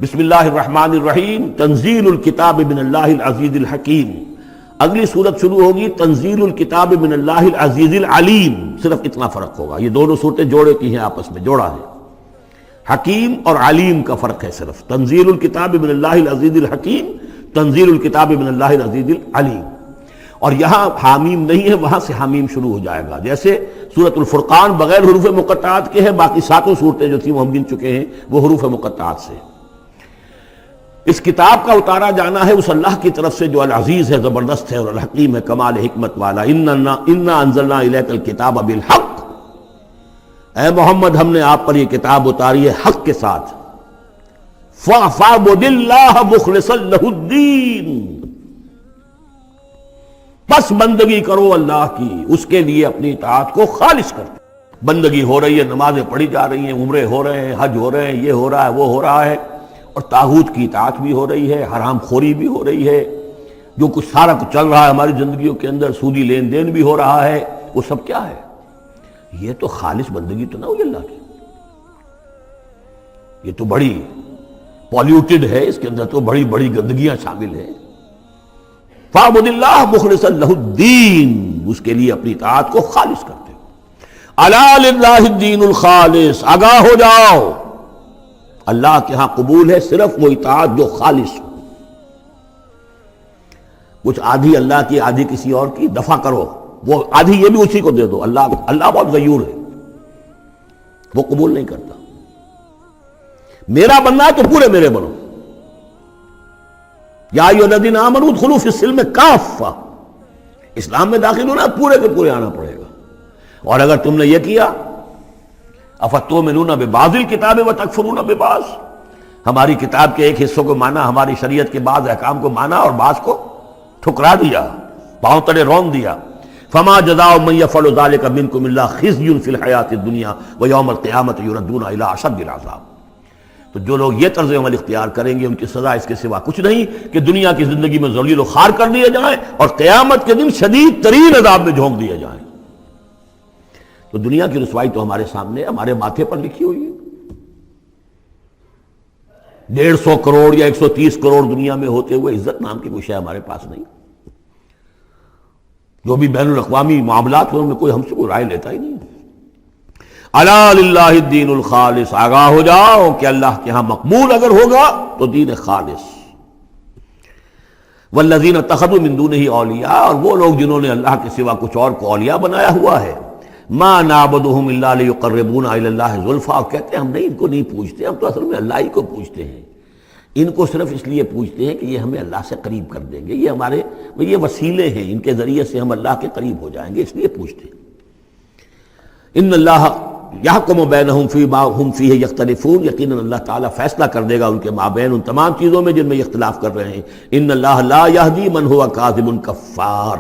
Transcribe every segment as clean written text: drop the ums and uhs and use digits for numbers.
بسم اللہ الرحمن الرحیم، تنزیل الکتاب من اللہ العزیز الحکیم۔ اگلی صورت شروع ہوگی تنزیل الکتاب من اللہ العزیز العلیم، صرف اتنا فرق ہوگا۔ یہ دونوں صورتیں جوڑے کی ہیں، آپس میں جوڑا ہے۔ حکیم اور علیم کا فرق ہے صرف۔ تنزیل الکتاب من اللہ العزیز الحکیم، تنزیل الکتاب من اللہ العزیز العلیم۔ اور یہاں حامیم نہیں ہے، وہاں سے حامیم شروع ہو جائے گا۔ جیسے سورۃ الفرقان بغیر حروف مقطعات کے ہے، باقی ساتوں صورتیں جو تھیں وہ ہم گن چکے ہیں، وہ حروف مقطعات سے۔ اس کتاب کا اتارا جانا ہے اس اللہ کی طرف سے جو العزیز ہے، زبردست ہے، اور الحکیم ہے، کمال حکمت والا۔ انا انزلنا الیک الکتاب بالحق، اے محمد ہم نے آپ پر یہ کتاب اتاری ہے حق کے ساتھ۔ فاعبد اللہ مخلصا لہ الدین، بس بندگی کرو اللہ کی، اس کے لیے اپنی اطاعت کو خالص کرتے۔ بندگی ہو رہی ہے، نمازیں پڑھی جا رہی ہیں، عمرے ہو رہے ہیں، حج ہو رہے ہیں، یہ ہو رہا ہے، وہ ہو رہا ہے، اور طاغوت کی اطاعت بھی ہو رہی ہے، حرام خوری بھی ہو رہی ہے، جو کچھ سارا کچھ چل رہا ہے ہماری زندگیوں کے اندر، سودی لین دین بھی ہو رہا ہے، وہ سب کیا ہے؟ یہ تو خالص بندگی تو نہ ہوئی اللہ کی، یہ تو بڑی پالیوٹڈ ہے، اس کے اندر تو بڑی بڑی گندگیاں شامل ہیں۔ فاعبد اللہ مخلصا لہ الدین، اس کے لیے اپنی اطاعت کو خالص کرتے ہو۔ الا للہ الدین الخالص، آگاہ ہو جاؤ، اللہ کے ہاں قبول ہے صرف وہ اطاعت جو خالص ہو۔ کچھ آدھی اللہ کی آدھی کسی اور کی، دفع کرو، وہ آدھی یہ بھی اسی کو دے دو۔ اللہ بہت غیور ہے، وہ قبول نہیں کرتا۔ میرا بننا ہے تو پورے میرے بنو۔ یا ایھا الذین آمنوا ادخلوا فی السلم کافہ، اسلام میں داخل ہونا پورے کے پورے آنا پڑے گا۔ اور اگر تم نے یہ کیا، افتؤمنون ببعض الکتاب وتکفرون ببعض، ہماری کتاب کے ایک حصوں کو مانا، ہماری شریعت کے بعض احکام کو مانا اور بعض کو ٹھکرا دیا، پاؤں تلے رون دیا۔ فما جزاء من يفعل ذلك منكم الا خزي في الحیاۃ الدنیا ویوم القیامۃ یردون الی اشد العذاب۔ تو جو لوگ یہ طرز عمل اختیار کریں گے ان کی سزا اس کے سوا کچھ نہیں کہ دنیا کی زندگی میں ذلیل و خوار کر دیے جائیں اور قیامت کے دن شدید ترین عذاب میں جھونک دیے جائیں۔ تو دنیا کی رسوائی تو ہمارے سامنے، ہمارے ماتھے پر لکھی ہوئی ہے۔ 150 کروڑ یا 130 کروڑ دنیا میں ہوتے ہوئے عزت نام کی کوئی شے ہمارے پاس نہیں۔ جو بھی بین الاقوامی معاملات ہیں ان میں کوئی ہم سے کوئی رائے لیتا ہی نہیں۔ الا للہ الدین الخالص، آگاہ ہو جاؤ کہ اللہ کے ہاں مقبول اگر ہوگا تو دین خالص۔ والذین اتخذوا من دونہ اولیاء، اور وہ لوگ جنہوں نے اللہ کے سوا کچھ اور کو اولیاء بنایا ہوا ہے، ما نعبدہم الا لیقربونا الی اللہ زلفیٰ، اور کہتے ہیں ہم ان کو نہیں پوچھتے، ہم تو اصل میں اللہ ہی کو پوچھتے ہیں، ان کو صرف اس لیے پوچھتے ہیں کہ یہ ہمیں اللہ سے قریب کر دیں گے، یہ ہمارے یہ وسیلے ہیں، ان کے ذریعے سے ہم اللہ کے قریب ہو جائیں گے، اس لیے پوچھتے ہیں۔ ان اللہ یحکم بینہم فیما ہم فیہ یختلفون، یقیناً اللہ تعالیٰ فیصلہ کر دے گا ان کے مابین ان تمام چیزوں میں جن میں یہ اختلاف کر رہے ہیں۔ ان اللہ لا یہدی من ہوا کاذب کفار،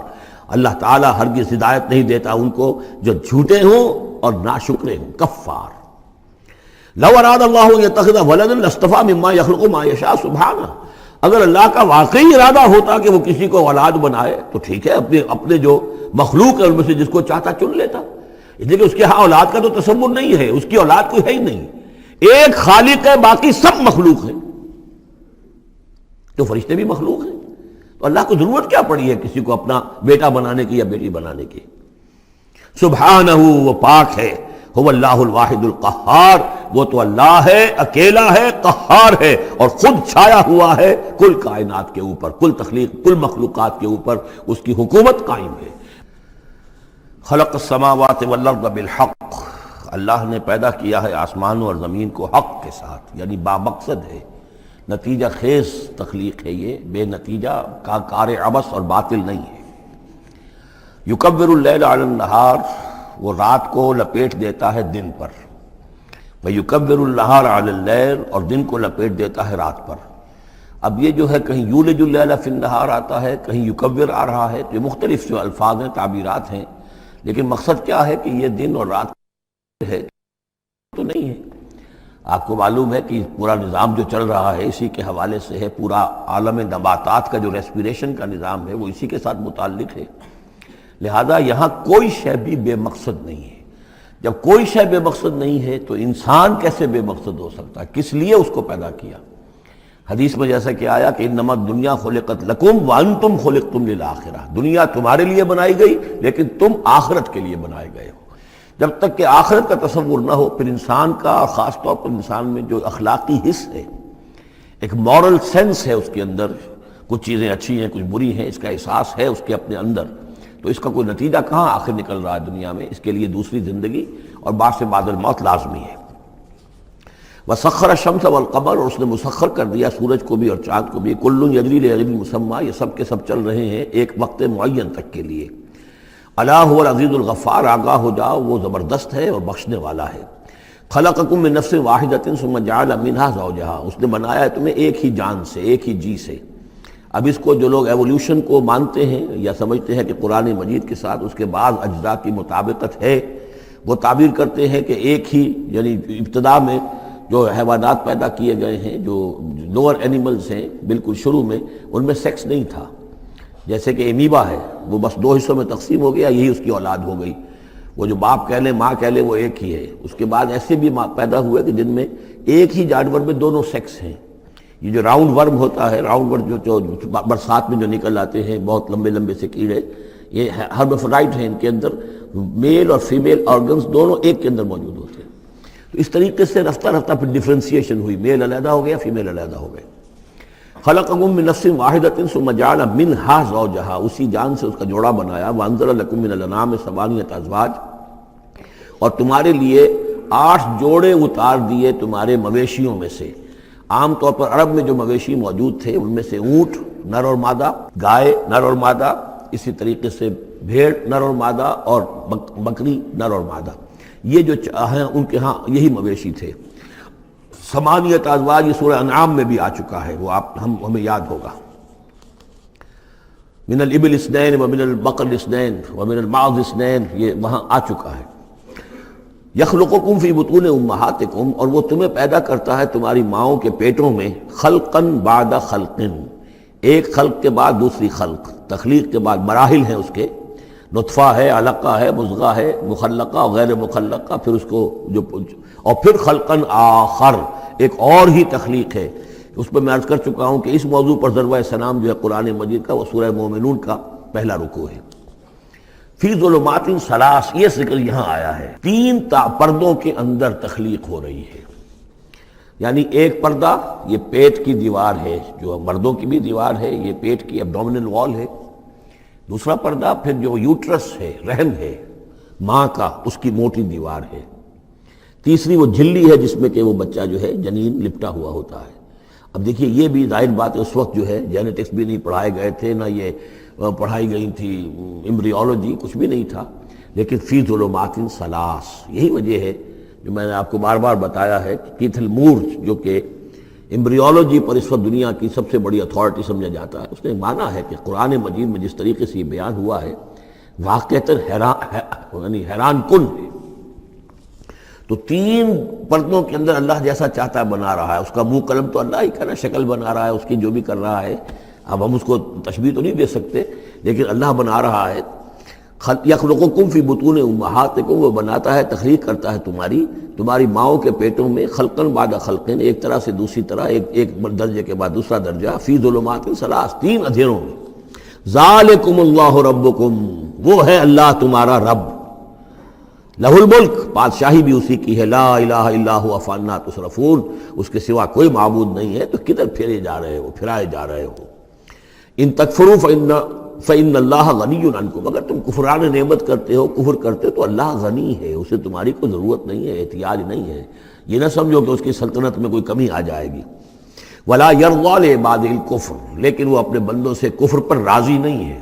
اللہ تعالیٰ ہرگز ہدایت نہیں دیتا ان کو جو جھوٹے ہوں اور ناشکرے ہوں، کفار۔ لو اراد اللہ ان یتخذ ولدا لاصطفیٰ مما یخلق ما یشاء سبحانہ، اگر اللہ کا واقعی ارادہ ہوتا کہ وہ کسی کو اولاد بنائے تو ٹھیک ہے، اپنے جو مخلوق ہے ان میں سے جس کو چاہتا چن لیتا، اس لیے کہ اس کے ہاں اولاد کا تو تصور نہیں ہے، اس کی اولاد کوئی ہے ہی نہیں، ایک خالق ہے، باقی سب مخلوق ہیں، تو فرشتے بھی مخلوق ہیں، تو اللہ کو ضرورت کیا پڑی ہے کسی کو اپنا بیٹا بنانے کی یا بیٹی بنانے کی؟ سبحانہ، وہ پاک ہے، هو اللہ الواحد القہار، وہ تو اللہ ہے، اکیلا ہے، قہار ہے، اور خود چھایا ہوا ہے کل کائنات کے اوپر، کل تخلیق، کل مخلوقات کے اوپر اس کی حکومت قائم ہے۔ خلق السماوات والارض بالحق، اللہ نے پیدا کیا ہے آسمانوں اور زمین کو حق کے ساتھ، یعنی بامقصد ہے، نتیجہ خیز تخلیق ہے، یہ بے نتیجہ کا کار عبث اور باطل نہیں ہے۔ یکبر اللیل علی النہار، وہ رات کو لپیٹ دیتا ہے دن پر، ویکبر النہار علی اللیل، اور دن کو لپیٹ دیتا ہے رات پر۔ اب یہ جو ہے کہیں یولج اللیل فی النہار آتا ہے، کہیں یکبر آ رہا ہے، تو یہ مختلف جو الفاظ ہیں، تعبیرات ہیں، لیکن مقصد کیا ہے کہ یہ دن اور رات ہے تو نہیں ہے۔ آپ کو معلوم ہے کہ پورا نظام جو چل رہا ہے اسی کے حوالے سے ہے، پورا عالم نباتات کا جو ریسپیریشن کا نظام ہے وہ اسی کے ساتھ متعلق ہے، لہذا یہاں کوئی شے بھی بے مقصد نہیں ہے۔ جب کوئی شے بے مقصد نہیں ہے تو انسان کیسے بے مقصد ہو سکتا ہے؟ کس لیے اس کو پیدا کیا؟ حدیث میں جیسا کہ آیا کہ انما الدنیا خلقت لکم وانتم خلقتم للآخرہ، دنیا تمہارے لیے بنائی گئی لیکن تم آخرت کے لیے بنائے گئے ہو۔ جب تک کہ آخرت کا تصور نہ ہو، پھر انسان کا، خاص طور پر انسان میں جو اخلاقی حص ہے، ایک مورل سینس ہے اس کے اندر، کچھ چیزیں اچھی ہیں کچھ بری ہیں، اس کا احساس ہے اس کے اپنے اندر، تو اس کا کوئی نتیجہ کہاں آخر نکل رہا ہے دنیا میں؟ اس کے لیے دوسری زندگی اور بعد سے بعد الموت لازمی ہے۔ وسخر الشمس والقمر، اور اس نے مسخر کر دیا سورج کو بھی اور چاند کو بھی، کل یجری لاجل مسمى، یہ سب کے سب چل رہے ہیں ایک وقت معین تک کے لیے۔ الا هو العزیز الغفار، آگاہ ہو جاؤ وہ زبردست ہے اور بخشنے والا ہے۔ خلقکم من نفس واحدۃ ثم جعل منها زوجها، اس نے بنایا ہے تمہیں ایک ہی جان سے، ایک ہی جی سے۔ اب اس کو جو لوگ ایولیوشن کو مانتے ہیں یا سمجھتے ہیں کہ قرآن مجید کے ساتھ اس کے بعض اجزاء کی مطابقت ہے، وہ تعبیر کرتے ہیں کہ ایک ہی، یعنی ابتدا میں جو حیوانات پیدا کیے گئے ہیں، جو لوور اینیملز ہیں بالکل شروع میں، ان میں سیکس نہیں تھا، جیسے کہ امیبا ہے، وہ بس دو حصوں میں تقسیم ہو گیا، یہی اس کی اولاد ہو گئی، وہ جو باپ کہہ لیں ماں کہہ لیں وہ ایک ہی ہے۔ اس کے بعد ایسے بھی پیدا ہوئے کہ جن میں ایک ہی جانور میں دونوں سیکس ہیں۔ یہ جو راؤنڈ ورم ہوتا ہے، راؤنڈ ورم جو برسات میں جو نکل آتے ہیں بہت لمبے لمبے سے کیڑے، یہ ہرمفرائٹ ہیں، ان کے اندر میل اور فیمیل آرگنز دونوں ایک کے اندر موجود ہوتے ہیں۔ تو اس طریقے سے رفتہ رفتہ پھر ڈیفرینسیشن ہوئی، میل علیحدہ ہو گیا، فیمیل علیحدہ ہو گئے۔ خلقکم من نفس واحدۃ ثم جعل منها زوجها، اسی جان سے اس کا جوڑا بنایا۔ وانزل لکم من الانعام ثمانیۃ ازواج، اور تمہارے لیے 8 جوڑے اتار دیے تمہارے مویشیوں میں سے۔ عام طور پر عرب میں جو مویشی موجود تھے ان میں سے اونٹ نر اور مادہ، گائے نر اور مادہ، اسی طریقے سے بھیڑ نر اور مادہ، اور بکری نر اور مادہ، یہ جو ہیں ان کے ہاں یہی مویشی تھے۔ ثمانیۃ ازواج یہ سورہ انعام میں بھی آ چکا ہے، وہ ہمیں یاد ہوگا۔ من الابل اثنین ومن البقر اثنین ومن المعز اثنین، یہ وہاں آ چکا ہے۔ یخلقکم فی بطون امہاتکم، اور وہ تمہیں پیدا کرتا ہے تمہاری ماؤں کے پیٹوں میں، خلقا بعد خلق، ایک خلق کے بعد دوسری خلق، تخلیق کے بعد مراحل ہیں اس کے، نطفہ ہے، علقہ ہے، مضغہ ہے، مخلقہ اور غیر مخلقہ، پھر اس کو جو، اور پھر خلقا آخر، ایک اور ہی تخلیق ہے۔ اس پہ میں عرض کر چکا ہوں کہ اس موضوع پر ضربہ سلام جو ہے قرآن مجید کا، وہ سورہ مومنون کا پہلا رکوع ہے۔ فی ظلمات ثلاث، یہ ذکر یہاں آیا ہے، 3 پردوں کے اندر تخلیق ہو رہی ہے۔ یعنی ایک پردہ یہ پیٹ کی دیوار ہے، جو مردوں کی بھی دیوار ہے، یہ پیٹ کی ایبڈومینل وال ہے۔ دوسرا پردہ پھر جو یوٹرس ہے، رحم ہے ماں کا، اس کی موٹی دیوار ہے۔ تیسری وہ جھلی ہے جس میں کہ وہ بچہ جو ہے جنین لپٹا ہوا ہوتا ہے۔ اب دیکھیے یہ بھی ظاہر بات ہے، اس وقت جو ہے جینیٹکس بھی نہیں پڑھائے گئے تھے، نہ یہ پڑھائی گئی تھی ایمبریولوجی، کچھ بھی نہیں تھا، لیکن فی ظلمات ثلاث، یہی وجہ ہے جو میں نے آپ کو بار بار بتایا ہے کہ کیتھل مور جو کہ ایمبریولوجی پر اس وقت دنیا کی سب سے بڑی اتھارٹی سمجھا جاتا ہے، اس نے مانا ہے کہ قرآن مجید میں جس طریقے سے یہ بیان ہوا ہے واقعتاً حیران کن ہے۔ تو 3 پردوں کے اندر اللہ جیسا چاہتا ہے بنا رہا ہے، اس کا منہ قلم تو اللہ ہی کا نا، شکل بنا رہا ہے اس کی جو بھی کر رہا ہے، اب ہم اس کو تشبیہ تو نہیں دے سکتے، لیکن اللہ بنا رہا ہے۔ یخلقکم فی بطون امہاتکم، وہ بناتا ہے، تخلیق کرتا ہے تمہاری ماؤں کے پیٹوں میں، خلقا بعد خلق، ایک طرح سے دوسری طرح، ایک درجے کے بعد دوسرا درجہ، فی ظلمات ثلاث، 3 اندھیروں میں۔ ذالکم اللہ ربکم، وہ ہے اللہ تمہارا رب، لہ الملک، بادشاہی بھی اسی کی ہے، لا الہ الا هو فانا تصرفون، اس کے سوا کوئی معبود نہیں ہے، تو کدھر پھرائے جا رہے ہو۔ ان تکفروا فإن اللہ غنی عنکم، اگر تم کفران نعمت کرتے ہو، کفر کرتے ہو، تو اللہ غنی ہے، اسے تمہاری کوئی ضرورت نہیں ہے، احتیاج نہیں ہے، یہ نہ سمجھو کہ اس کی سلطنت میں کوئی کمی آ جائے گی۔ ولا یرضی لعبادہ الکفر، لیکن وہ اپنے بندوں سے کفر پر راضی نہیں ہے،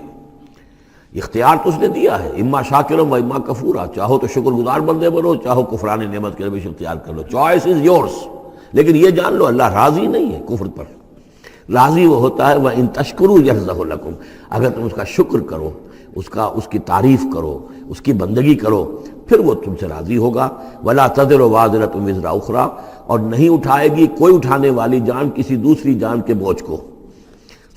اختیار تو اس نے دیا ہے، اما شاکرا و اما کفورا، چاہو تو شکر گزار بندے بنو، چاہو کفران نعمت کے روش اختیار کر لو، چوائس از یورس، لیکن یہ جان لو اللہ راضی نہیں ہے کفر پر، راضی وہ ہوتا ہے وَإِن تَشْكُرُوا يَرْضَهُ لَكُمْ، اگر تم اس کا شکر کرو، اس کی تعریف کرو، اس کی بندگی کرو، پھر وہ تم سے راضی ہوگا۔ وَلَا تَزِرُ وَازِرَةٌ وِزْرَ أُخْرَىٰ، اور نہیں اٹھائے گی کوئی اٹھانے والی جان کسی دوسری جان کے بوجھ کو۔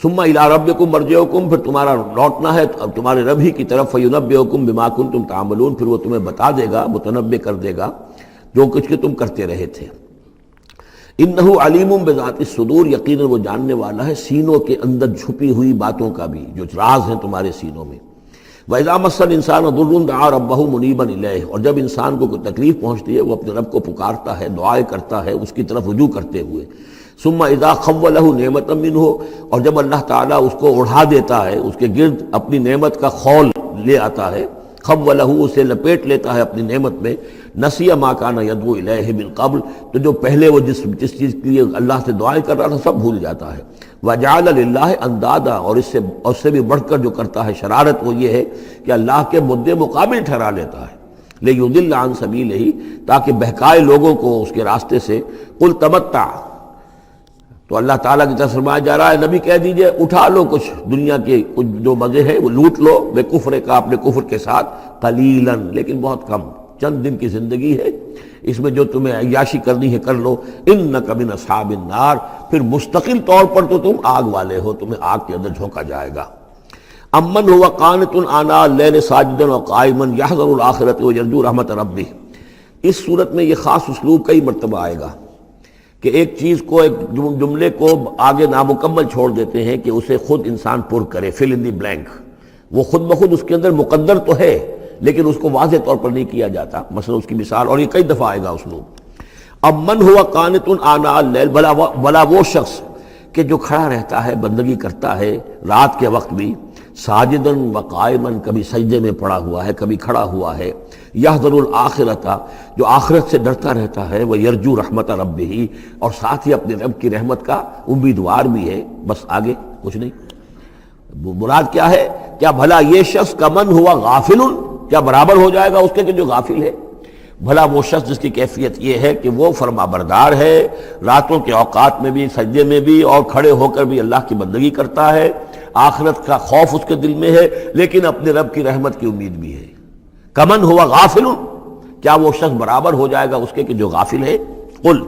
ثُمَّ إِلَىٰ رَبِّكُمْ مَرْجِعُكُمْ، پھر تمہارا لوٹنا ہے اب تمہارے رب ہی کی طرف، فَيُنَبِّئُكُمْ بِمَا كُنتُمْ تَعْمَلُونَ، پھر وہ تمہیں بتا دے گا، متنبع کر دے گا جو کچھ کہ تم کرتے رہے تھے۔ انہ علیم بذات الصدور، یقیناً وہ جاننے والا ہے سینوں کے اندر چھپی ہوئی باتوں کا بھی، جو راز ہیں تمہارے سینوں میں۔ وَإِذَا مَسَّ الْإِنسَانَ ضُرٌّ دَعَا رَبَّهُ مُنِيبًا إِلَيْهِ، اور جب انسان کو کوئی تکلیف پہنچتی ہے وہ اپنے رب کو پکارتا ہے، دعائیں کرتا ہے اس کی طرف رجوع کرتے ہوئے۔ ثم اذا خوله نعمتا منه، اور جب اللہ تعالیٰ اس کو اڑا دیتا ہے، اس کے گرد اپنی نعمت کا خول لے آتا ہے، خوله اسے لپیٹ لیتا ہے اپنی نعمت میں، نسی ما کان یدعو الیہ من قبل، تو جو پہلے وہ جس چیز کے لیے اللہ سے دعائیں کر رہا تھا سب بھول جاتا ہے۔ وجعل للہ اندادا، اور اس سے بھی بڑھ کر جو کرتا ہے شرارت وہ یہ ہے کہ اللہ کے مدے مقابل ٹھہرا لیتا ہے، لیضل عن سبیلہ، تاکہ بہکائے لوگوں کو اس کے راستے سے۔ قل تمتع، تو اللہ تعالیٰ کی طرف فرمایا جا رہا ہے نبی کہہ دیجئے اٹھا لو کچھ دنیا کے کچھ جو مزے ہیں وہ لوٹ لو، بے کفر کا، اپنے کفر کے ساتھ، قلیلاً، لیکن بہت کم، چند دن کی زندگی ہے، اس میں جو تمہیں عیاشی کرنی ہے کر لو۔ انک من اصحاب النار، پھر مستقل طور پر تو تم آگ والے ہو، تمہیں آگ کے اندر جھونکا جائے گا۔ امن هو قانت آناء اللیل ساجدا وقائما یحذر الآخرۃ ویرجو رحمت ربہ، اس صورت میں یہ خاص اسلوب کئی مرتبہ آئے گا کہ ایک چیز کو، ایک جملے کو آگے نامکمل چھوڑ دیتے ہیں کہ اسے خود انسان پر کرے، فل ان دی بلینک، وہ خود بخود اس کے اندر مقدر تو ہے لیکن اس کو واضح طور پر نہیں کیا جاتا، مثلا اس کی مثال، اور یہ کئی دفعہ آئے گا اسلوب۔ اب من ہوا قانت آناء اللیل، بلا وہ شخص کہ جو کھڑا رہتا ہے، بندگی کرتا ہے رات کے وقت بھی، ساجدن و قائما، کبھی سجدے میں پڑا ہوا ہے کبھی کھڑا ہوا ہے، یحذر الآخرۃ، جو آخرت سے ڈرتا رہتا ہے، وہ یرجو رحمت ربہ، اور ساتھ ہی اپنے رب کی رحمت کا امیدوار بھی ہے، بس آگے کچھ نہیں۔ مراد کیا ہے؟ کیا بھلا یہ شخص کا من ہوا غافل، کیا برابر ہو جائے گا اس کے کہ جو غافل ہے؟ بھلا وہ شخص جس کی کیفیت یہ ہے کہ وہ فرما بردار ہے، راتوں کے اوقات میں بھی، سجدے میں بھی، اور کھڑے ہو کر بھی اللہ کی بندگی کرتا ہے، آخرت کا خوف اس کے دل میں ہے، لیکن اپنے رب کی رحمت کی امید بھی ہے۔ کمن ہوا غافل، کیا وہ شخص برابر ہو جائے گا اس کے کہ جو غافل ہے؟ قل،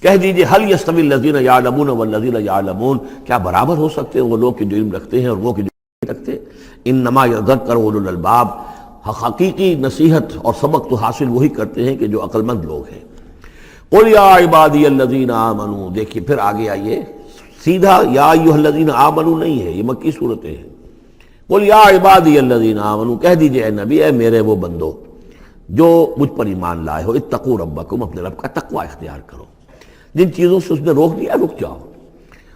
کہہ دیجئے حل یستوی الذین یعلمون والذین یعلمون، کیا برابر ہو سکتے ہیں وہ لوگ کہ جو علم رکھتے ہیں اور وہ کہ جو نہیں رکھتے؟ انما یذکر اولو الالباب، حقیقی نصیحت اور سبق تو حاصل وہی کرتے ہیں کہ جو عقل مند لوگ ہیں۔ قل یا عبادی الذین آمنوا، دیکھیے پھر آگے آئیے، سیدھا یا ایھا الذین آمنوا نہیں ہے، یہ مکی صورتیں ہیں۔ قل یا عبادی الذین آمنوا، کہہ دیجئے اے نبی، اے میرے وہ بندو جو مجھ پر ایمان لائے ہو، اتقوا ربکم، اپنے رب کا تقوی اختیار کرو، جن چیزوں سے اس نے روک دیا رک جاؤ،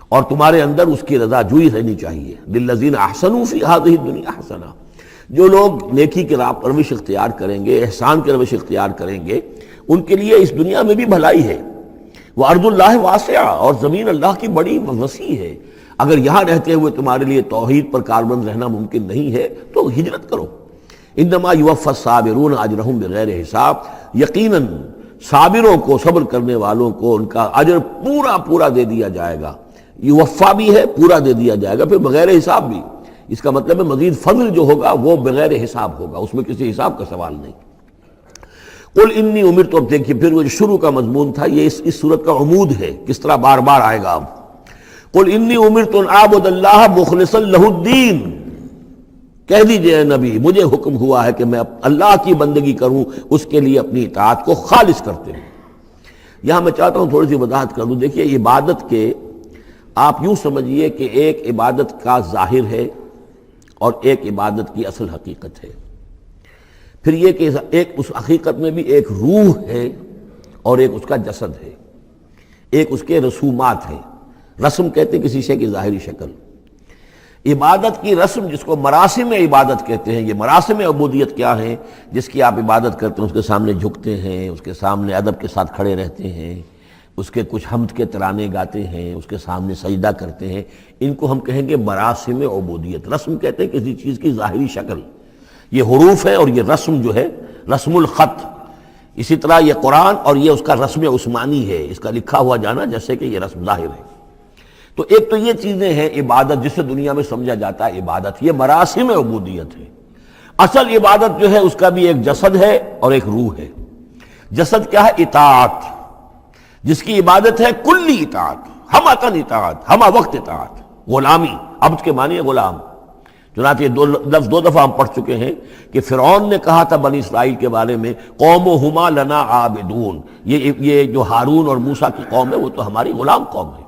اور تمہارے اندر اس کی رضا جوئی رہنی چاہیے۔ للذین احسنوا فی ہذہ الدنیا حسنہ، جو لوگ نیکی کی راہ پر روش اختیار کریں گے، احسان کی روش اختیار کریں گے، ان کے لیے اس دنیا میں بھی بھلائی ہے۔ وَأَرْضُ اللَّهِ وَاسِعَةٌ، اور زمین اللہ کی بڑی وسیع ہے، اگر یہاں رہتے ہوئے تمہارے لیے توحید پر کاربند رہنا ممکن نہیں ہے تو ہجرت کرو۔ انما یوفی الصابرون اجرہم بغیر حساب، یقیناً صابروں کو، صبر کرنے والوں کو ان کا اجر پورا پورا دے دیا جائے گا۔ یوفا بھی ہے، پورا دے دیا جائے گا، پھر بغیر حساب بھی، اس کا مطلب ہے مزید فضل جو ہوگا وہ بغیر حساب ہوگا، اس میں کسی حساب کا سوال نہیں۔ قل انی امرت، اب دیکھیے پھر وہ جو شروع کا مضمون تھا یہ اس صورت کا عمود ہے، کس طرح بار بار آئے گا اب۔ قل انی امرت ان اعبد اللہ مخلصا لہ الدین، کہہ دیجئے اے نبی مجھے حکم ہوا ہے کہ میں اللہ کی بندگی کروں، اس کے لیے اپنی اطاعت کو خالص کرتے ہوں۔ یہاں میں چاہتا ہوں تھوڑی سی وضاحت کر دوں۔ دیکھیے عبادت کے آپ یوں سمجھیے کہ ایک عبادت کا ظاہر ہے اور ایک عبادت کی اصل حقیقت ہے، پھر یہ کہ ایک اس حقیقت میں بھی ایک روح ہے اور ایک اس کا جسد ہے، ایک اس کے رسومات ہیں۔ رسم کہتے ہیں کسی شے کی ظاہری شکل۔ عبادت کی رسم جس کو مراسم عبادت کہتے ہیں، یہ مراسم عبودیت کیا ہیں؟ جس کی آپ عبادت کرتے ہیں، اس کے سامنے جھکتے ہیں، اس کے سامنے ادب کے ساتھ کھڑے رہتے ہیں، اس کے کچھ حمد کے ترانے گاتے ہیں، اس کے سامنے سجدہ کرتے ہیں، ان کو ہم کہیں گے مراسم عبودیت۔ رسم کہتے ہیں کسی چیز کی ظاہری شکل، یہ حروف ہے اور یہ رسم جو ہے رسم الخط، اسی طرح یہ قرآن اور یہ اس کا رسم عثمانی ہے، اس کا لکھا ہوا جانا جیسے کہ یہ رسم ظاہر ہے۔ تو ایک تو یہ چیزیں ہیں عبادت جسے دنیا میں سمجھا جاتا ہے عبادت، یہ مراسم عبودیت ہے۔ اصل عبادت جو ہے اس کا بھی ایک جسد ہے اور ایک روح ہے۔ جسد کیا ہے؟ اطاعت، جس کی عبادت ہے کلی اطاعت، ہم اطاعت، ہم وقت اطاعت، غلامی، عبد کے معنی ہے غلام۔ چنانچہ یہ لفظ دو دفعہ ہم پڑھ چکے ہیں کہ فرعون نے کہا تھا بنی اسرائیل کے بارے میں قومہما لنا عابدون، یہ جو ہارون اور موسیٰ کی قوم ہے وہ تو ہماری غلام قوم ہے.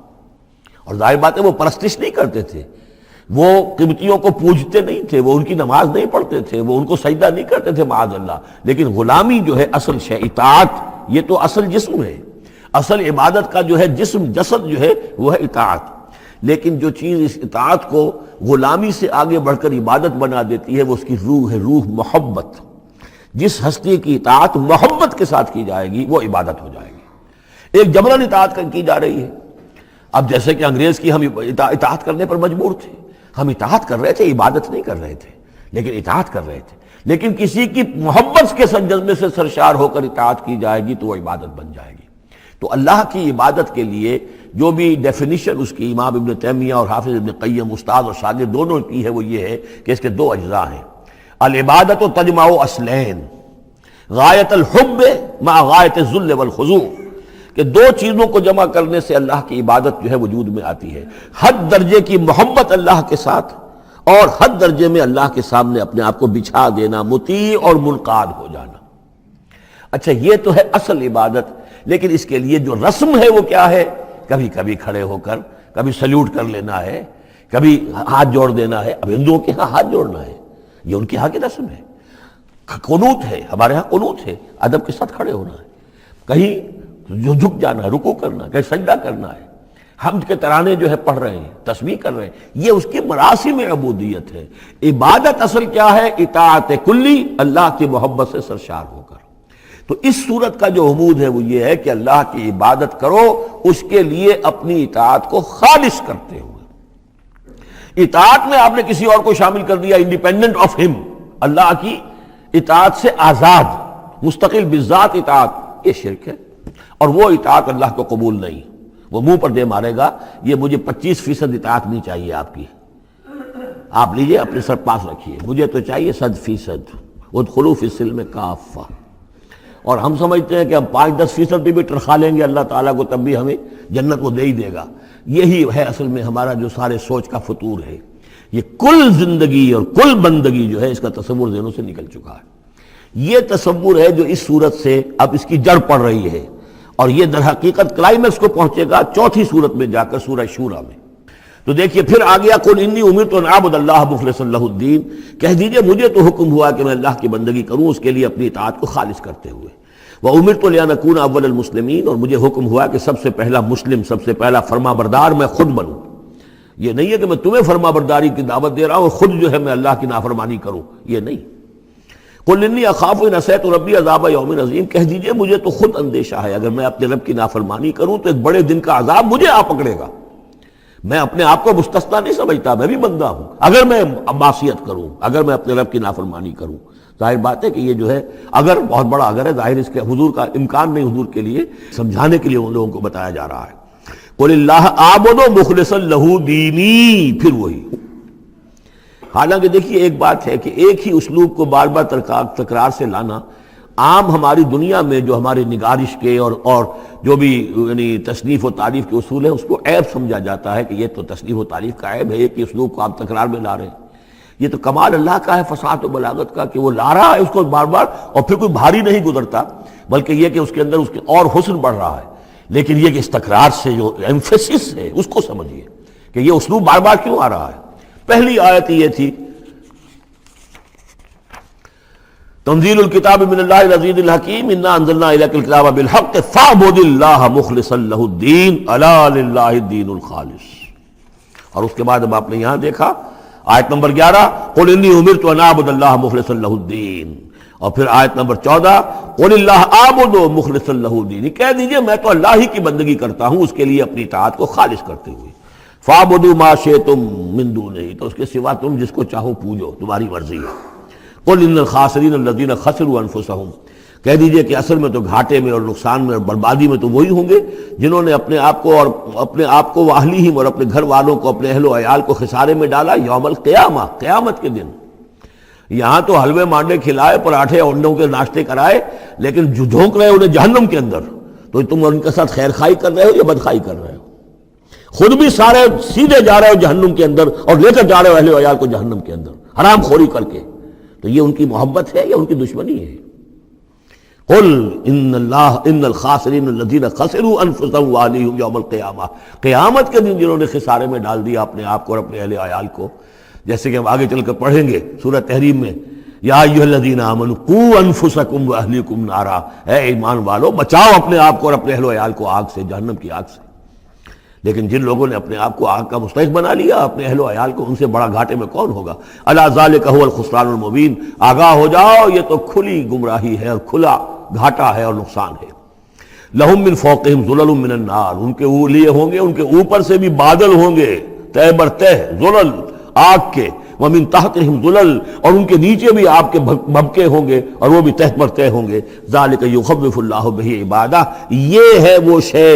اور ظاہر بات ہے وہ پرستش نہیں کرتے تھے، وہ قبطیوں کو پوجتے نہیں تھے، وہ ان کی نماز نہیں پڑھتے تھے، وہ ان کو سجدہ نہیں کرتے تھے معاذ اللہ. لیکن غلامی جو ہے اصل شے، اطاعت یہ تو اصل جسم ہے، اصل عبادت کا جو ہے جسم جسد جو ہے وہ ہے اطاعت. لیکن جو چیز اس اطاعت کو غلامی سے آگے بڑھ کر عبادت بنا دیتی ہے وہ اس کی روح ہے، روح محبت. جس ہستی کی اطاعت محبت کے ساتھ کی جائے گی وہ عبادت ہو جائے گی. ایک جبراً اطاعت کی جا رہی ہے. اب جیسے کہ انگریز کی ہم اطاعت کرنے پر مجبور تھے، ہم اطاعت کر رہے تھے، عبادت نہیں کر رہے تھے لیکن اطاعت کر رہے تھے. لیکن کسی کی محبت کے جذبے سے سرشار ہو کر اطاعت کی جائے گی تو وہ عبادت بن جائے گی. تو اللہ کی عبادت کے لیے جو بھی ڈیفینیشن اس کی امام ابن تیمیہ اور حافظ ابن قیم استاد اور شاگرد دونوں کی ہے وہ یہ ہے کہ اس کے دو اجزاء ہیں. العبادت تجمع اصلین، غایت الحب مع غایت الذل والخضوع، کہ دو چیزوں کو جمع کرنے سے اللہ کی عبادت جو ہے وجود میں آتی ہے. حد درجے کی محبت اللہ کے ساتھ اور حد درجے میں اللہ کے سامنے اپنے آپ کو بچھا دینا، مطیع اور منقاد ہو جانا. اچھا یہ تو ہے اصل عبادت. لیکن اس کے لیے جو رسم ہے وہ کیا ہے؟ کبھی کبھی کھڑے ہو کر کبھی سلیوٹ کر لینا ہے، کبھی ہاتھ جوڑ دینا ہے. اب ہندوؤں کے ہاں ہاتھ جوڑنا ہے، یہ ان کے ہاں کی رسم ہے. قنوت ہے، ہمارے ہاں قنوت ہے، ادب کے ساتھ کھڑے ہونا ہے. کہیں جو جھک جانا ہے، رکوع کرنا ہے، کہیں سجدہ کرنا ہے. حمد کے ترانے جو ہے پڑھ رہے ہیں، تسبیح کر رہے ہیں، یہ اس کی مراسم عبودیت ہے. عبادت اصل کیا ہے؟ اطاعت کلی، اللہ کی محبت سے سرشار ہو کر. تو اس صورت کا جو عمود ہے وہ یہ ہے کہ اللہ کی عبادت کرو اس کے لیے اپنی اطاعت کو خالص کرتے ہوئے. اطاعت میں آپ نے کسی اور کو شامل کر دیا انڈیپینڈنٹ آف ہم، اللہ کی اطاعت سے آزاد مستقل بذات اطاعت، یہ شرک ہے. اور وہ اطاعت اللہ کو قبول نہیں. وہ منہ پر دے مارے گا یہ مجھے 25% اطاعت نہیں چاہیے آپ کی، آپ لیجئے اپنے سر پاس رکھیے، مجھے تو چاہیے 100%. ادخلوا فی السلم کافہ. اور ہم سمجھتے ہیں کہ ہم 5-10% بھی ٹرخا لیں گے اللہ تعالیٰ کو تب بھی ہمیں جنت وہ دے ہی دے گا. یہی ہے اصل میں ہمارا جو سارے سوچ کا فطور ہے. یہ کل زندگی اور کل بندگی جو ہے اس کا تصور ذہنوں سے نکل چکا ہے. یہ تصور ہے جو اس صورت سے اب اس کی جڑ پڑ رہی ہے، اور یہ در حقیقت کلائمیکس کو پہنچے گا چوتھی صورت میں جا کر سورہ شورى میں. تو دیکھیے پھر آ گیا قل انی امرت ان اعبد اللہ مخلصا لہ الدین، کہہ دیجئے مجھے تو حکم ہوا کہ میں اللہ کی بندگی کروں اس کے لیے اپنی اطاعت کو خالص کرتے ہوئے. وامرت لان اکون اول المسلمین، اور مجھے حکم ہوا کہ سب سے پہلا مسلم، سب سے پہلا فرما بردار میں خود بنوں. یہ نہیں ہے کہ میں تمہیں فرما برداری کی دعوت دے رہا ہوں اور خود جو ہے میں اللہ کی نافرمانی کروں، یہ نہیں. قل انی اخاف ان عصیت ربی عذاب یوم عظیم، کہہ دیجئے مجھے تو خود اندیشہ ہے اگر میں اپنے رب کی نافرمانی کروں تو ایک بڑے دن کا عذاب مجھے آ پکڑے گا. میں اپنے آپ کو مستثنا نہیں سمجھتا، میں بھی بندہ ہوں. اگر میں معصیت کروں، اگر میں اپنے رب کی نافرمانی کروں، ظاہر بات ہے کہ یہ جو ہے اگر بہت بڑا اگر ہے، ظاہر اس کے حضور کا امکان نہیں، حضور کے لیے سمجھانے کے لیے ان لوگوں کو بتایا جا رہا ہے. قل اللہ اعبد مخلصا لہ دینی، پھر وہی. حالانکہ دیکھیے ایک بات ہے کہ ایک ہی اسلوب کو بار بار تکرار سے لانا عام ہماری دنیا میں جو ہماری نگارش کے اور جو بھی یعنی تصنیف و تعریف کے اصول ہیں اس کو عیب سمجھا جاتا ہے کہ یہ تو تصنیف و تعریف کا عیب ہے، ایک ہی اسلوب کو آپ تکرار میں لا رہے ہیں. یہ تو کمال اللہ کا ہے فصاحت و بلاغت کا کہ وہ لا رہا ہے اس کو بار بار، اور پھر کوئی بھاری نہیں گزرتا، بلکہ یہ کہ اس کے اندر اس کے اور حسن بڑھ رہا ہے. لیکن یہ کہ اس تکرار سے جو ایمفیسس ہے اس کو سمجھیے کہ یہ اسلوب بار بار کیوں آ رہا ہے. پہلی آیت یہ تھی تنزیل الکتاب من اللہ العزیز الحکیم انا انزلنا الیک الکتاب بالحق فاعبد اللہ مخلصا لہ الدین الا للہ الدین الخالص. اور اس کے بعد اب آپ نے یہاں دیکھا آیت نمبر 11 قل انی امرت ان اعبد اللہ مخلصا لہ الدین، اور پھر آیت نمبر 14 قل اللہ اعبد مخلصا لہ الدین، کہہ دیجئے میں تو اللہ ہی کی بندگی کرتا ہوں اس کے لیے اپنی اطاعت کو خالص کرتے ہوئے. فاعبدوا ما شئتم من دونہ، تو اس کے سوا تم جس کو چاہو پوجو، تمہاری مرضی ہے. قل ان الخاسرین الذین خسروا انفسهم، کہہ دیجئے کہ اصل میں تو گھاٹے میں اور نقصان میں اور بربادی میں تو وہی ہوں گے جنہوں نے اپنے آپ کو واہلیہم اور اپنے گھر والوں کو، اپنے اہل و عیال کو خسارے میں ڈالا یوم القیامہ، قیامت کے دن. یہاں تو حلوے مانڈے کھلائے، پراٹھے انڈوں کے ناشتے کرائے، لیکن جھونک رہے انہیں جہنم کے اندر. تو تم ان کے ساتھ خیر خائی کر رہے ہو یا بدخائی کر رہے ہو؟ خود بھی سارے سیدھے جا رہے ہو جہنم کے اندر اور لے کر جا رہے ہو اہل و عیال کو جہنم کے اندر حرام خوری کر کے، تو یہ ان کی محبت ہے یا ان کی دشمنی ہے؟ قل ان الخاسرین الذین خسروا انفسهم واہلیہم یوم القیامہ، قیامت کے دن جنہوں نے خسارے میں ڈال دیا اپنے آپ کو اور اپنے اہل عیال کو، جیسے کہ ہم آگے چل کر پڑھیں گے سورہ تحریم میں، یا ایھا الذین آمنوا قوا انفسکم واہلیکم نارا، اے ایمان والو بچاؤ اپنے آپ کو اور اپنے اہل و عیال کو آگ سے، جہنم کی آگ سے۔ لیکن جن لوگوں نے اپنے آپ کو آگ کا مستحق بنا لیا، اپنے اہل و عیال کو، ان سے بڑا گھاٹے میں کون ہوگا؟ الا ذالک هو الخسران المبین، آگاہ ہو جاؤ یہ تو کھلی گمراہی ہے اور کھلا گھاٹا ہے اور نقصان ہے۔ لہم من فوقہم ظلل من النار، ان کے لیے ہوں گے ان کے اوپر سے بھی بادل ہوں گے، تہ بر تہ ظلل آگ کے، ومن تحتہم ظلل، اور ان کے نیچے بھی آگ کے بھبکے ہوں گے اور وہ بھی تہ پر تہ ہوں گے۔ ذالک یخوف اللہ بہ عبادہ، یہ ہے وہ شے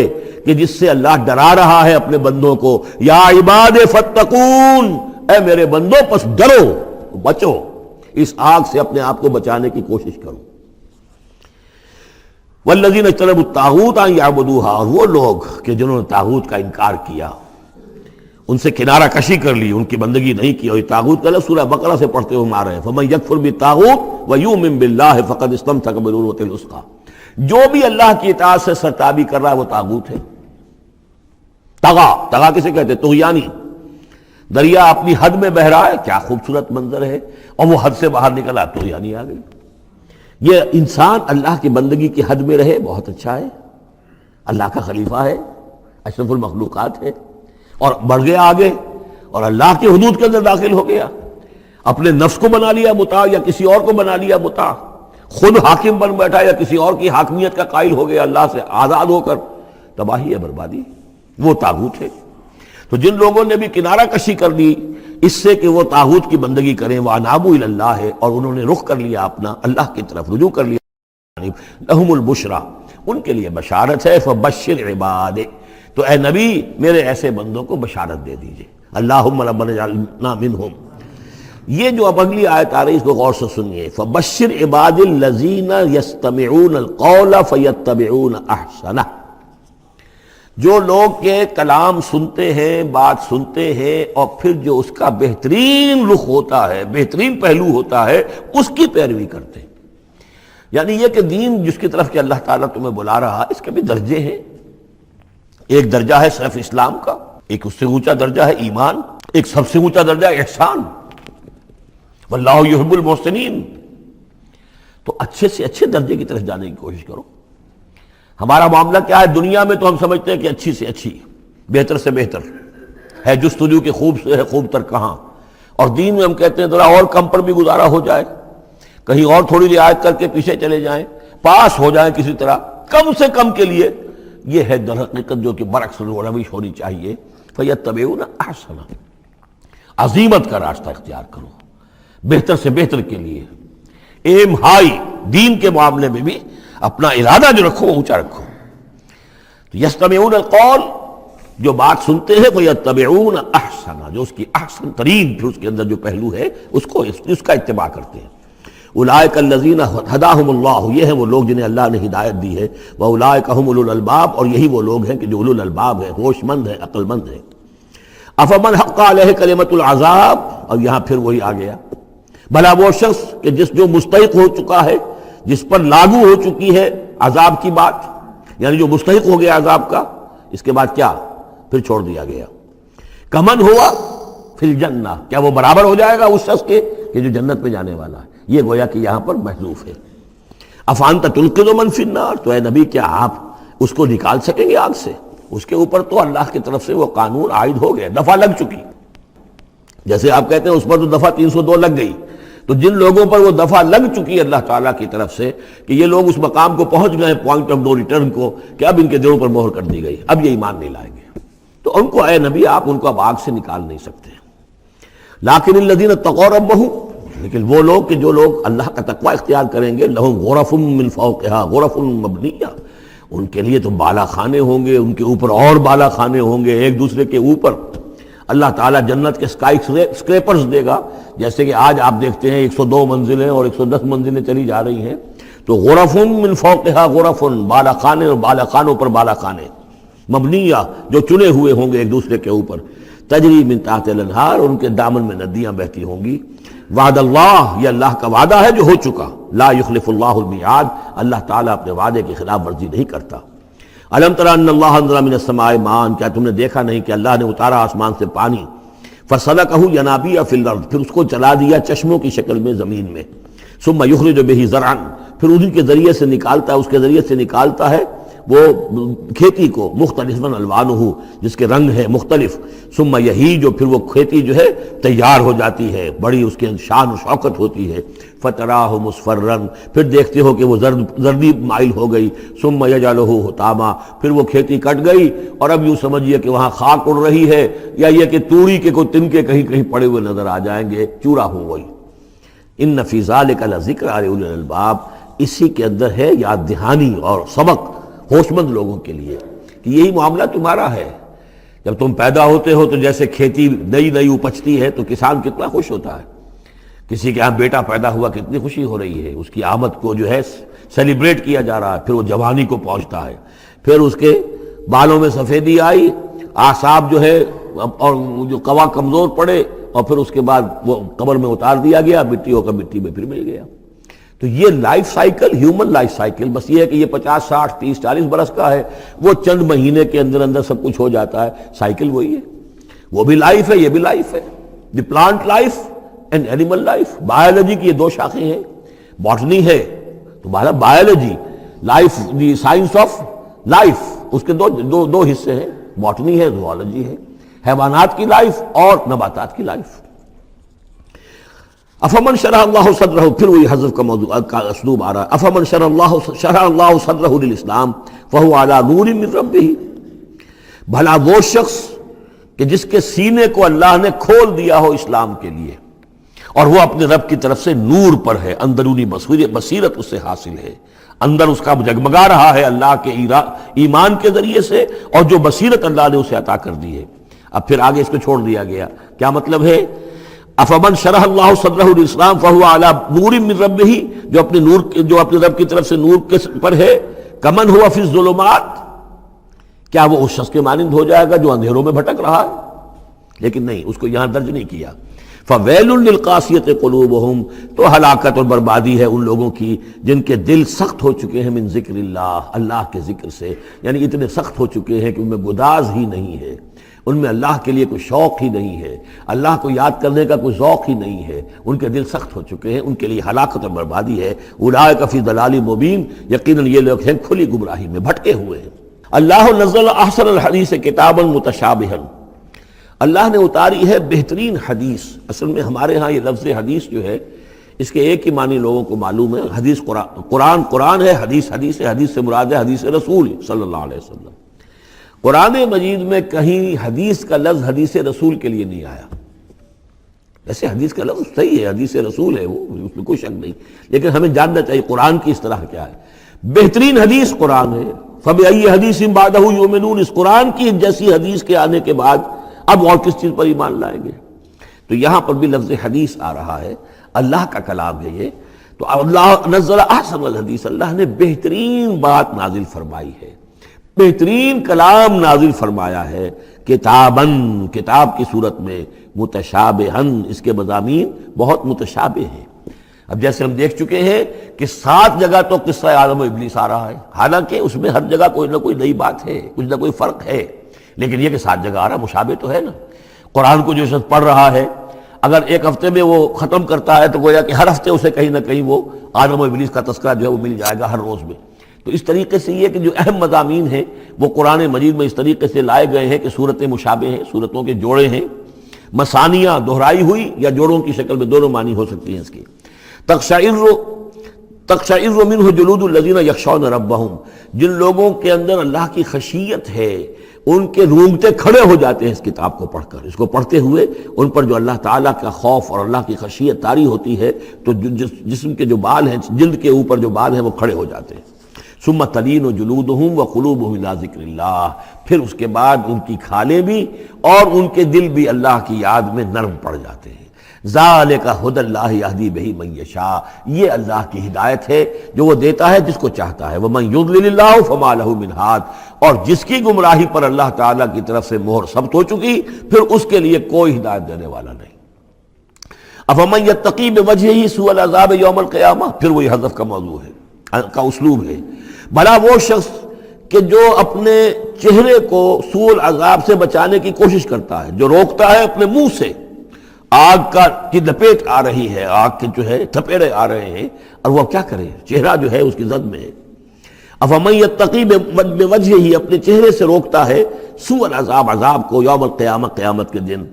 کہ جس سے اللہ ڈرا رہا ہے اپنے بندوں کو۔ یا عباد فتقون، اے میرے بندوں پس ڈرو، بچو، اس آگ سے اپنے آپ کو بچانے کی کوشش کرو۔ والذین اجتنبوا الطاغوت ان یعبدوها، اور وہ لوگ کہ جنہوں نے طاغوت کا انکار کیا، ان سے کنارہ کشی کر لی، ان کی بندگی نہیں کی، اور یہ طاغوت کا لفظ سورہ بقرہ سے پڑھتے ہوئے آ رہے ہیں، فمن یکفر بالطاغوت ویؤمن باللہ فقد استمسک بالعروۃ الوثقی، جو بھی اللہ کی اطاعت سے سرتابی کر رہا ہے وہ طاغوت ہے۔ طغا کسے کہتے ہیں؟ طغیانی، دریا اپنی حد میں بہ رہا ہے، کیا خوبصورت منظر ہے، اور وہ حد سے باہر نکلا، طغیانی آ گئی۔ یہ انسان اللہ کی بندگی کی حد میں رہے، بہت اچھا ہے، اللہ کا خلیفہ ہے، اشرف المخلوقات ہے، اور بڑھ گیا آگے اور اللہ کی حدود کے اندر داخل ہو گیا، اپنے نفس کو بنا لیا مطاع یا کسی اور کو بنا لیا مطاع، خود حاکم بن بیٹھا یا کسی اور کی حاکمیت کا قائل ہو گیا اللہ سے آزاد ہو کر، تباہی ہے، بربادی، وہ طاغوت ہے۔ تو جن لوگوں نے بھی کنارہ کشی کر دی اس سے کہ وہ طاغوت کی بندگی کریں، وَأَنَابُوا إِلَى اللَّهِ، اور انہوں نے رخ کر لیا اپنا اللہ کی طرف، رجوع کر لیا، لَهُمُ الْبُشْرَى، ان کے لیے بشارت ہے، فَبَشِّرْ عِبَادِ، تو اے نبی میرے ایسے بندوں کو بشارت دے دیجئے، اللہم ربنا اجعلنا منہم۔ یہ جو اب اگلی آیت آ رہی اس کو غور سے سنیے، فَبَشِّرْ عِبَادِ الَّذِينَ يَسْتَمِعُونَ الْقَوْلَ فَيَتَّبِعُونَ أَحْسَنَهُ، جو لوگ کے کلام سنتے ہیں، بات سنتے ہیں، اور پھر جو اس کا بہترین رخ ہوتا ہے، بہترین پہلو ہوتا ہے، اس کی پیروی کرتے ہیں۔ یعنی یہ کہ دین جس کی طرف کہ اللہ تعالیٰ تمہیں بلا رہا، اس کے بھی درجے ہیں، ایک درجہ ہے صرف اسلام کا، ایک اس سے اونچا درجہ ہے ایمان، ایک سب سے اونچا درجہ ہے احسان، واللہ یحب المحسنین۔ تو اچھے سے اچھے درجے کی طرف جانے کی کوشش کرو۔ ہمارا معاملہ کیا ہے؟ دنیا میں تو ہم سمجھتے ہیں کہ اچھی سے اچھی، بہتر سے بہتر ہے، جستجو کہ خوب سے ہے خوب تر کہاں، اور دین میں ہم کہتے ہیں ذرا اور کم پر بھی گزارا ہو جائے، کہیں اور تھوڑی رعایت کر کے پیچھے چلے جائیں، پاس ہو جائیں کسی طرح، کم سے کم کے لیے، یہ ہے در حقیقت جو کہ برعکس روش ہونی چاہیے۔ فَيَتَّبِعُونَ أَحْسَنَهُ، عزیمت کا راستہ اختیار کرو، بہتر سے بہتر کے لیے، ایم ہائی، دین کے معاملے میں بھی اپنا ارادہ جو رکھو وہ اونچا رکھو۔ تو یستمعون القول، جو بات سنتے ہیں، فیتبعون احسنہ، جو اس کی احسن ترین پھر اس کے اندر جو پہلو ہے اس کا اتباع کرتے ہیں۔ اولئک الذین ہداہم اللہ، یہ ہیں وہ لوگ جنہیں اللہ نے ہدایت دی ہے، واولئک هم اولو الالباب، اور یہی وہ لوگ ہیں کہ جو اولو الالباب ہیں، ہوش مند ہیں، عقل مند ہیں۔ افمن حق علیہ کلمۃ العذاب، اور یہاں پھر وہی آ گیا، بھلا وہ شخص کہ جو مستحق ہو چکا ہے، جس پر لاگو ہو چکی ہے عذاب کی بات، یعنی جو مستحق ہو گیا عذاب کا، اس کے بعد کیا پھر چھوڑ دیا گیا، کمن ہوا فی الجنہ، کیا وہ برابر ہو جائے گا اس شخص کے کہ جو جنت میں جانے والا ہے؟ یہ گویا کہ یہاں پر محذوف ہے۔ افانت تلقذ من فی النار، تو اے نبی کیا آپ اس کو نکال سکیں گے آگ سے؟ اس کے اوپر تو اللہ کی طرف سے وہ قانون عائد ہو گیا، دفعہ لگ چکی، جیسے آپ کہتے ہیں اس پر تو دفعہ 302 لگ گئی، تو جن لوگوں پر وہ دفعہ لگ چکی ہے اللہ تعالیٰ کی طرف سے کہ یہ لوگ اس مقام کو پہنچ گئے پوائنٹ آف نو ریٹرن کو، کہ اب ان کے دلوں پر مہر کر دی گئی، اب یہ ایمان نہیں لائیں گے، تو ان کو اے نبی آپ ان کو اب آگ سے نکال نہیں سکتے۔ لیکن الذین اتقوا ربہم، لیکن وہ لوگ کہ جو لوگ اللہ کا تقوی اختیار کریں گے، لہم غرف من فوقہا غرف مبنیہ، ان کے لیے تو بالا خانے ہوں گے، ان کے اوپر اور بالا خانے ہوں گے، ایک دوسرے کے اوپر۔ اللہ تعالیٰ جنت کے اسکائی اسکریپرز دے گا، جیسے کہ آج آپ دیکھتے ہیں 102 منزلیں اور 110 منزلیں چلی جا رہی ہیں، تو غرف من فوقہا غرف، بالا خانے اور بالا خانوں پر بالا خانے، مبنیہ جو چنے ہوئے ہوں گے ایک دوسرے کے اوپر، تجری من تحت الانہار، ان کے دامن میں ندیاں بہتی ہوں گی۔ وعد اللہ، یہ اللہ کا وعدہ ہے جو ہو چکا، لا یخلف اللہ المیعاد، اللہ تعالیٰ اپنے وعدے کی خلاف ورزی نہیں کرتا۔ الم تر ان اللہ انزل من السماء ماء، کیا تم نے دیکھا نہیں کہ اللہ نے اتارا آسمان سے پانی، فسلکہ ینابیع فی الارض، پھر اس کو چلا دیا چشموں کی شکل میں زمین میں، ثم یخرج بہ زرعا، پھر ان کے ذریعے سے نکالتا ہے، اس کے ذریعے سے نکالتا ہے وہ کھیتی کو، مختلف الوانہ، جس کے رنگ ہیں مختلف، ثم یہی جو پھر وہ کھیتی جو ہے تیار ہو جاتی ہے، بڑی اس کے شان و شوکت ہوتی ہے، فتراہ مصفرا، پھر دیکھتے ہو کہ وہ زردی مائل ہو گئی، ثم یجعلہ حطاما، پھر وہ کھیتی کٹ گئی اور اب یوں سمجھیے کہ وہاں خاک اڑ رہی ہے، یا یہ کہ توڑی کے کوئی تنکے کہیں کہیں پڑے ہوئے نظر آ جائیں گے، چورا ہو گئی۔ ان فی ذلک لذکر لأولی الالباب، اسی کے اندر ہے یاد دہانی اور سبق ہوش مند لوگوں کے لیے کہ یہی معاملہ تمہارا ہے۔ جب تم پیدا ہوتے ہو تو جیسے کھیتی نئی نئی اپجتی ہے تو کسان کتنا خوش ہوتا ہے، کسی کے ہاں بیٹا پیدا ہوا کتنی خوشی ہو رہی ہے، اس کی آمد کو جو ہے سیلیبریٹ کیا جا رہا ہے، پھر وہ جوانی کو پہنچتا ہے، پھر اس کے بالوں میں سفیدی آئی، اعصاب جو ہے اور جو قوا کمزور پڑے، اور پھر اس کے بعد وہ قبر میں اتار دیا گیا، مٹی ہو کر مٹی میں پھر مل گیا۔ تو یہ life cycle, human life cycle, بس یہ ہے کہ یہ 50 60 30 40 برس کا ہے، وہ چند مہینے کے اندر اندر سب کچھ ہو جاتا ہے، سائیکل وہی ہے، وہ بھی لائف ہے، یہ بھی لائف ہے۔ The plant life and animal life, biology کی یہ دو شاخیں ہیں، باٹنی ہے تمہارا biology, life the science of life, اس کے دو حصے ہیں، باٹنی ہے، زوالوجی ہے، حیوانات کی لائف اور نباتات کی لائف۔ افمن شرح اللہ صدرہ، پھر وہی حذف کا موضوع کا اسلوب آ رہا ہے، افمن شرح اللہ صدرہ للاسلام فہو علی نور من ربہ، بھلا وہ شخص کہ جس کے سینے کو اللہ نے کھول دیا ہو اسلام کے لیے، اور وہ اپنے رب کی طرف سے نور پر ہے، اندرونی بصیرت اس سے حاصل ہے، اندر اس کا جگمگا رہا ہے اللہ کے ایمان کے ذریعے سے، اور جو بصیرت اللہ نے اسے عطا کر دی ہے۔ اب پھر آگے اس کو چھوڑ دیا گیا، کیا مطلب ہے؟ افمن شرح اللہ صدرہ للاسلام فہو علی نور من ربہ، جو اپنے رب کی طرف سے نور کے پر ہے، کمن ہوا فی الظلمات، کیا وہ اس شخص کے مانند ہو جائے گا جو اندھیروں میں بھٹک رہا ہے؟ لیکن نہیں، اس کو یہاں درج نہیں کیا۔ فویل للقاسیۃ قلوبہم، تو ہلاکت اور بربادی ہے ان لوگوں کی جن کے دل سخت ہو چکے ہیں من ذکر اللہ، اللہ کے ذکر سے، یعنی اتنے سخت ہو چکے ہیں کہ ان میں گداز ہی نہیں ہے، ان میں اللہ کے لیے کوئی شوق ہی نہیں ہے، اللہ کو یاد کرنے کا کوئی ذوق ہی نہیں ہے، ان کے دل سخت ہو چکے ہیں، ان کے لیے ہلاکت اور بربادی ہے۔ اولئک فی ضلال مبین، یقیناً یہ لوگ ہیں کھلی گمراہی میں بھٹکے ہوئے ہیں۔ اللہ نزل احسن الحدیث کتابا متشابہا، اللہ نے اتاری ہے بہترین حدیث۔ اصل میں ہمارے ہاں یہ لفظ حدیث جو ہے اس کے ایک ہی معنی لوگوں کو معلوم ہے، حدیث قرآن ہے، حدیث ہے، حدیث سے مراد ہے حدیث رسول صلی اللہ علیہ وسلم۔ قرآن مجید میں کہیں حدیث کا لفظ حدیث رسول کے لیے نہیں آیا، ویسے حدیث کا لفظ صحیح ہے، حدیث رسول ہے، وہ اس میں کوئی شک نہیں، لیکن ہمیں جاننا چاہیے قرآن کی اصطلاح کیا ہے۔ بہترین حدیث قرآن ہے، فَبِأَيِّ حَدِيثٍ بَعْدَهُ يُؤْمِنُونَ، اس قرآن کی جیسی حدیث کے آنے کے بعد اب اور کس چیز پر ایمان لائیں گے؟ تو یہاں پر بھی لفظ حدیث آ رہا ہے، اللہ کا کلام ہے یہ، تو اللہ نزل احسن الحدیث، اللہ نے بہترین بات نازل فرمائی ہے، بہترین کلام نازل فرمایا ہے، کتاباً، کتاب کی صورت میں، متشابہاً، اس کے مضامین بہت متشابہ ہیں۔ اب جیسے ہم دیکھ چکے ہیں کہ 7 جگہ تو قصہ آدم و ابلیس آ رہا ہے، حالانکہ اس میں ہر جگہ کوئی نہ کوئی نئی بات ہے، کچھ نہ کوئی فرق ہے، لیکن یہ کہ 7 جگہ آ رہا مشابہ تو ہے نا۔ قرآن کو جو شخص پڑھ رہا ہے اگر ایک ہفتے میں وہ ختم کرتا ہے تو گویا کہ ہر ہفتے اسے کہیں نہ کہیں وہ آدم و ابلیس کا تذکرہ جو ہے وہ مل جائے گا ہر روز میں۔ تو اس طریقے سے یہ کہ جو اہم مضامین ہیں وہ قرآن مجید میں اس طریقے سے لائے گئے ہیں کہ صورتیں مشابہ ہیں، صورتوں کے جوڑے ہیں، مثانیہ دہرائی ہوئی یا جوڑوں کی شکل میں دونوں معنی ہو سکتی ہیں اس کی۔ تقشعر منہ جلود الذین یخشون ربہم، جن لوگوں کے اندر اللہ کی خشیت ہے ان کے رونگٹے کھڑے ہو جاتے ہیں اس کتاب کو پڑھ کر، اس کو پڑھتے ہوئے ان پر جو اللہ تعالیٰ کا خوف اور اللہ کی خشیت طاری ہوتی ہے تو جسم کے جو بال ہیں، جلد کے اوپر جو بال ہیں وہ کھڑے ہو جاتے ہیں۔ ثم تلین جلودہم وقلوبہم الی ذکر اللہ، پھر اس کے بعد ان کی کھالیں بھی اور ان کے دل بھی اللہ کی یاد میں نرم پڑ جاتے ہیں۔ ذالک ھدی اللہ یہدی بہ من یشاء، یہ اللہ کی ہدایت ہے جو وہ دیتا ہے جس کو چاہتا ہے، ومن یضلل اللہ فما لہ من ہاد، اور جس کی گمراہی پر اللہ تعالیٰ کی طرف سے مہر ثبت ہو چکی پھر اس کے لیے کوئی ہدایت دینے والا نہیں۔ افمن یتقی بوجہہ سوء العذاب یوم القیامہ، پھر وہی حذف کا موضوع ہے، کا اسلوب ہے، بھلا وہ شخص کہ جو اپنے چہرے کو سوء العذاب سے بچانے کی کوشش کرتا ہے، جو روکتا ہے اپنے منہ سے، آگ کی لپیٹ آ رہی ہے، آگ کے جو ہے تھپیڑے آ رہے ہیں، اور وہ کیا کرے، چہرہ جو ہے اس کی زد میں ہے۔ افمن یتقی بوجہہ، اپنے چہرے سے روکتا ہے سوء العذاب، عذاب کو، یوم القیامہ، قیامت کے دن،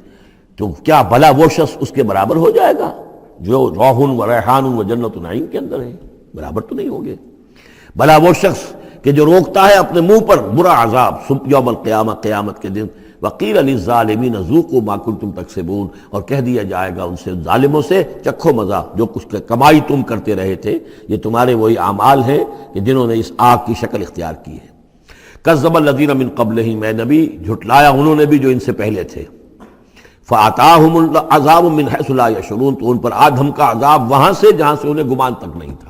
تو کیا بھلا وہ شخص اس کے برابر ہو جائے گا جو روح و ریحان و جنت نعیم کے اندر ہے؟ برابر تو نہیں ہوگے۔ بھلا وہ شخص کہ جو روکتا ہے اپنے منہ پر برا عذاب یوم القیامہ، قیامت کے دن، وقیل للظالمین ذوقوا ما کنتم تکسبون، اور کہہ دیا جائے گا ان سے، ظالموں سے، چکھو مزہ، جو کچھ کمائی تم کرتے رہے تھے، یہ تمہارے وہی اعمال ہیں کہ جنہوں نے اس آگ کی شکل اختیار کی ہے۔ کذب الذین من قبلہم، اے نبی جھٹلایا انہوں نے بھی جو ان سے پہلے تھے، فآتاہم العذاب من حیث لا یشعرون، تو ان پر آ دھمکا عذاب وہاں سے جہاں سے انہیں گمان تک نہیں تھا۔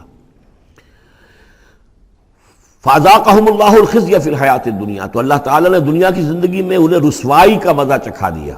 فَأَذَاقَهُمُ اللَّهُ الْخِزْيَ فِي الْحَيَاةِ الدُّنْيَا، تو اللہ تعالیٰ نے دنیا کی زندگی میں انہیں رسوائی کا مزہ چکھا دیا۔